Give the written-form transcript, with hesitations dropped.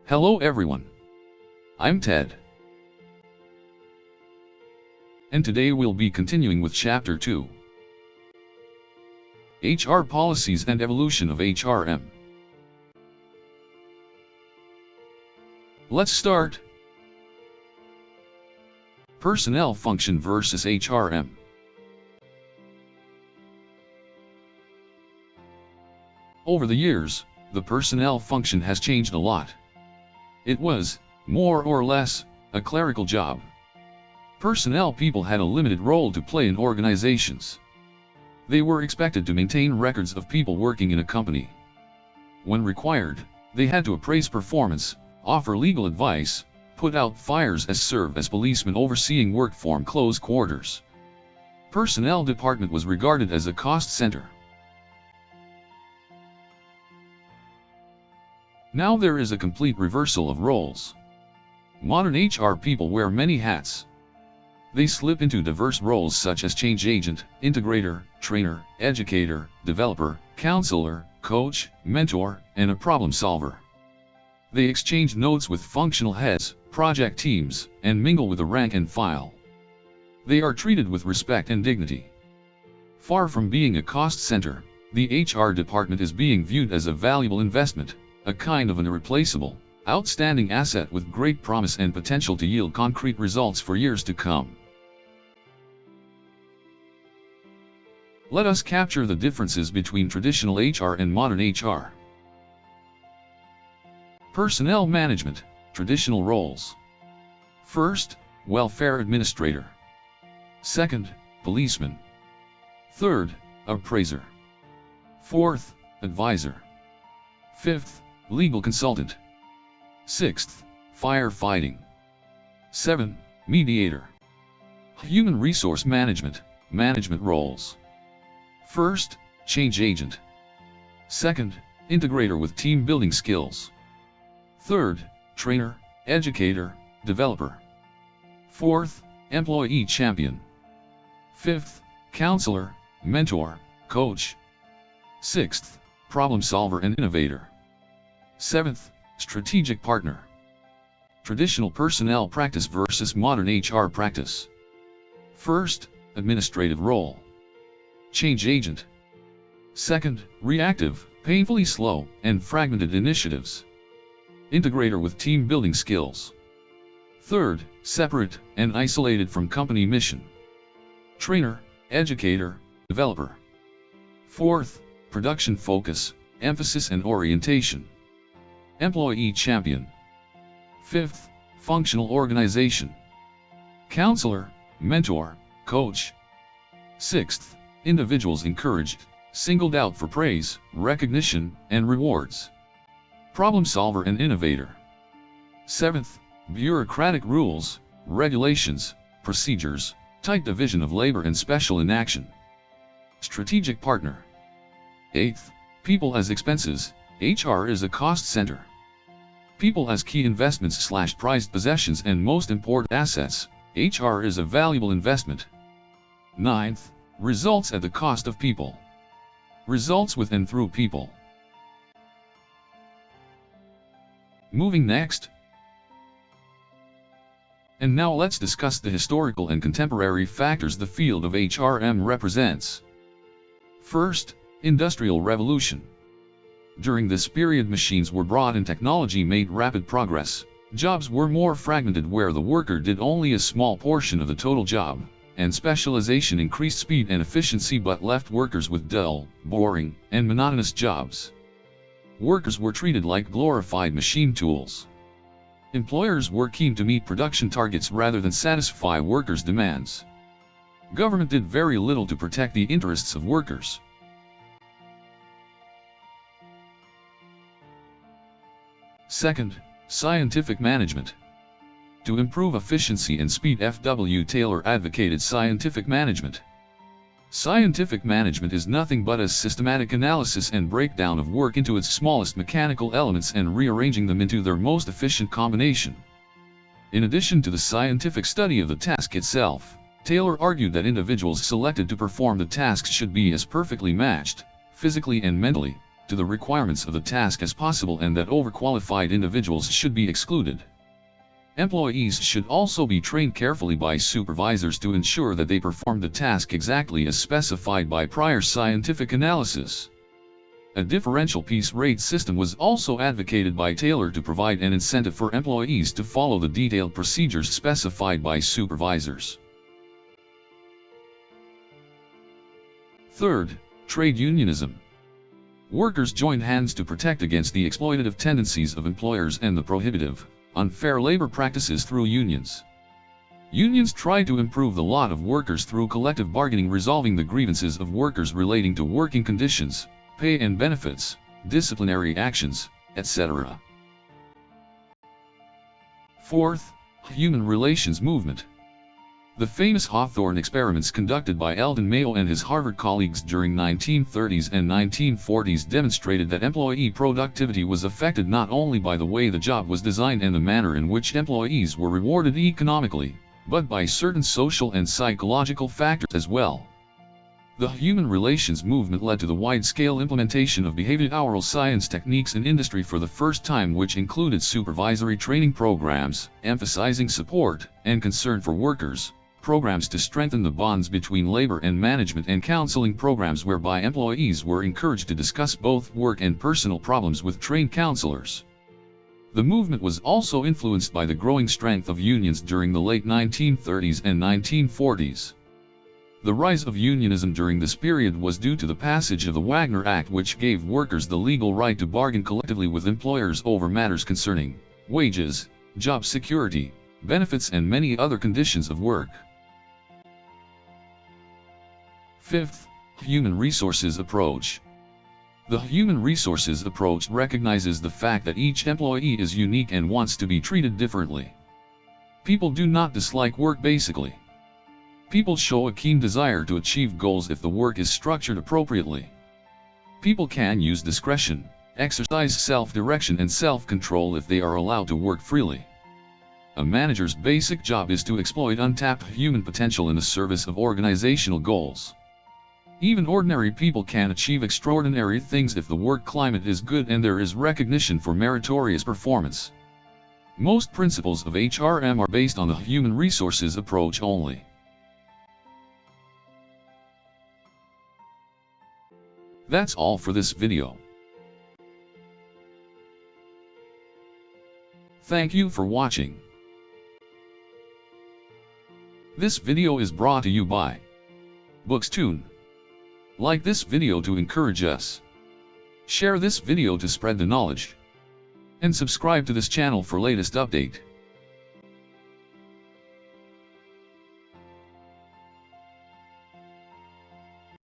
Hello everyone. I'm Ted. And today we'll be continuing with Chapter 2. HR Policies and Evolution of HRM. Let's start. Personnel Function versus HRM. Over the years, the personnel function has changed a lot. It was, more or less, a clerical job. Personnel people had a limited role to play in organizations. They were expected to maintain records of people working in a company. When required, they had to appraise performance, offer legal advice, put out fires, and serve as policemen overseeing work from close quarters. Personnel department was regarded as a cost center. Now there is a complete reversal of roles. Modern HR people wear many hats. They slip into diverse roles such as change agent, integrator, trainer, educator, developer, counselor, coach, mentor, and a problem solver. They exchange notes with functional heads, project teams, and mingle with the rank and file. They are treated with respect and dignity. Far from being a cost center, the HR department is being viewed as a valuable investment, a kind of an irreplaceable, outstanding asset with great promise and potential to yield concrete results for years to come. Let us capture the differences between traditional HR and modern HR. Personnel management, traditional roles. First, welfare administrator. Second, policeman. Third, appraiser. Fourth, advisor. Fifth, legal consultant. Sixth, firefighting. 7. Mediator. Human resource management, management roles. First, change agent. Second, integrator with team building skills. Third, trainer, educator, developer. Fourth, employee champion. Fifth, counselor, mentor, coach. Sixth, problem solver and innovator. Seventh, strategic partner. Traditional personnel practice versus modern HR practice. First, administrative role. Change agent. Second, reactive, painfully slow, and fragmented initiatives. Integrator with team building skills. Third, separate and isolated from company mission. Trainer, educator, developer. Fourth, production focus, emphasis and orientation. Employee champion. Fifth, functional organization. Counselor, mentor, coach. Sixth, individuals encouraged, singled out for praise, recognition, and rewards. Problem solver and innovator. Seventh, bureaucratic rules, regulations, procedures, tight division of labor and special inaction. Strategic partner. Eighth, people as expenses, HR is a cost center. People as key investments / prized possessions and most important assets, HR is a valuable investment. Ninth, results at the cost of people. Results with and through people. Moving next. And now let's discuss the historical and contemporary factors the field of HRM represents. First, Industrial Revolution. During this period, machines were brought and technology made rapid progress. Jobs were more fragmented where the worker did only a small portion of the total job, and specialization increased speed and efficiency but left workers with dull, boring, and monotonous jobs. Workers were treated like glorified machine tools. Employers were keen to meet production targets rather than satisfy workers' demands. Government did very little to protect the interests of workers. Second, scientific management. To improve efficiency and speed, F.W. Taylor advocated scientific management. Scientific management is nothing but a systematic analysis and breakdown of work into its smallest mechanical elements and rearranging them into their most efficient combination. In addition to the scientific study of the task itself, Taylor argued that individuals selected to perform the tasks should be as perfectly matched, physically and mentally, to the requirements of the task as possible and that overqualified individuals should be excluded. Employees should also be trained carefully by supervisors to ensure that they perform the task exactly as specified by prior scientific analysis. A differential piece rate system was also advocated by Taylor to provide an incentive for employees to follow the detailed procedures specified by supervisors. Third, trade unionism. Workers joined hands to protect against the exploitative tendencies of employers and the prohibitive, unfair labor practices through unions. Unions tried to improve the lot of workers through collective bargaining, resolving the grievances of workers relating to working conditions, pay and benefits, disciplinary actions, etc. Fourth, human relations movement. The famous Hawthorne experiments conducted by Eldon Mayo and his Harvard colleagues during 1930s and 1940s demonstrated that employee productivity was affected not only by the way the job was designed and the manner in which employees were rewarded economically, but by certain social and psychological factors as well. The human relations movement led to the wide-scale implementation of behavioral science techniques in industry for the first time, which included supervisory training programs, emphasizing support and concern for workers, programs to strengthen the bonds between labor and management, and counseling programs whereby employees were encouraged to discuss both work and personal problems with trained counselors. The movement was also influenced by the growing strength of unions during the late 1930s and 1940s. The rise of unionism during this period was due to the passage of the Wagner Act, which gave workers the legal right to bargain collectively with employers over matters concerning wages, job security, benefits and many other conditions of work. Fifth, human resources approach. The human resources approach recognizes the fact that each employee is unique and wants to be treated differently. People do not dislike work basically. People show a keen desire to achieve goals if the work is structured appropriately. People can use discretion, exercise self-direction and self-control if they are allowed to work freely. A manager's basic job is to exploit untapped human potential in the service of organizational goals. Even ordinary people can achieve extraordinary things if the work climate is good and there is recognition for meritorious performance. Most principles of HRM are based on the human resources approach only. That's all for this video. Thank you for watching. This video is brought to you by Bookstune. Like this video to encourage us. Share this video to spread the knowledge. And subscribe to this channel for latest update.